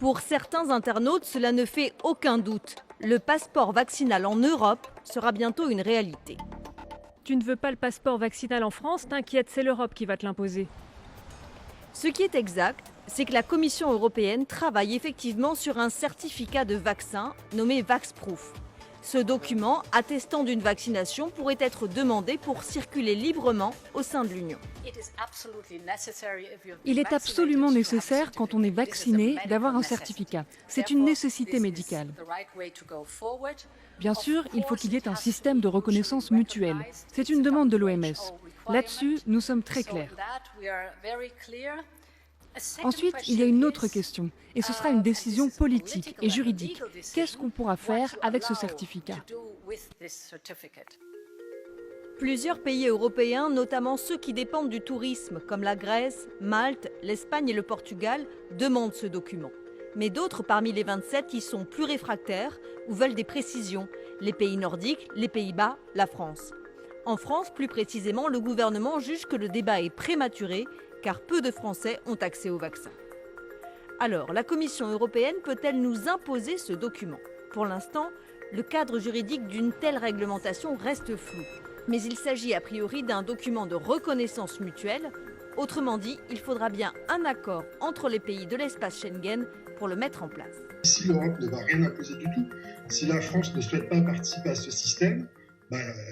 Pour certains internautes, cela ne fait aucun doute. Le passeport vaccinal en Europe sera bientôt une réalité. Tu ne veux pas le passeport vaccinal en France, t'inquiète, c'est l'Europe qui va te l'imposer. Ce qui est exact, c'est que la Commission européenne travaille effectivement sur un certificat de vaccin nommé VaxProof. Ce document, attestant d'une vaccination, pourrait être demandé pour circuler librement au sein de l'Union. Il est absolument nécessaire, quand on est vacciné, d'avoir un certificat. C'est une nécessité médicale. Bien sûr, il faut qu'il y ait un système de reconnaissance mutuelle. C'est une demande de l'OMS. Là-dessus, nous sommes très clairs. Ensuite, il y a une autre question, et ce sera une décision politique et juridique. Qu'est-ce qu'on pourra faire avec ce certificat ? Plusieurs pays européens, notamment ceux qui dépendent du tourisme, comme la Grèce, Malte, l'Espagne et le Portugal, demandent ce document. Mais d'autres parmi les 27 y sont plus réfractaires ou veulent des précisions. Les pays nordiques, les Pays-Bas, la France. En France, plus précisément, le gouvernement juge que le débat est prématuré car peu de Français ont accès au vaccin. Alors, la Commission européenne peut-elle nous imposer ce document ? Pour l'instant, le cadre juridique d'une telle réglementation reste flou. Mais il s'agit a priori d'un document de reconnaissance mutuelle. Autrement dit, il faudra bien un accord entre les pays de l'espace Schengen pour le mettre en place. Si l'Europe ne va rien imposer du tout, si la France ne souhaite pas participer à ce système,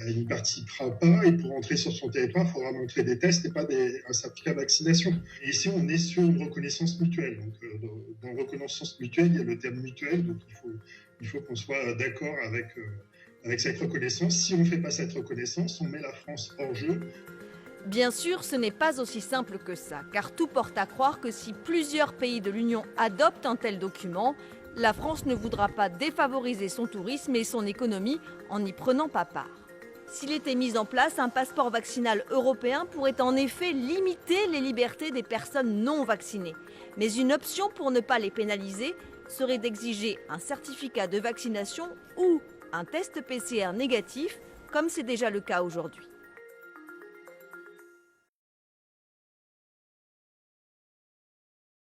elle n'y participera pas et pour entrer sur son territoire, il faudra montrer des tests et pas un certificat de vaccination. Et ici, on est sur une reconnaissance mutuelle. Donc, dans reconnaissance mutuelle, il y a le terme mutuel, donc il faut qu'on soit d'accord avec cette reconnaissance. Si on ne fait pas cette reconnaissance, on met la France hors jeu. Bien sûr, ce n'est pas aussi simple que ça, car tout porte à croire que si plusieurs pays de l'Union adoptent un tel document, la France ne voudra pas défavoriser son tourisme et son économie en n'y prenant pas part. S'il était mis en place, un passeport vaccinal européen pourrait en effet limiter les libertés des personnes non vaccinées. Mais une option pour ne pas les pénaliser serait d'exiger un certificat de vaccination ou un test PCR négatif, comme c'est déjà le cas aujourd'hui.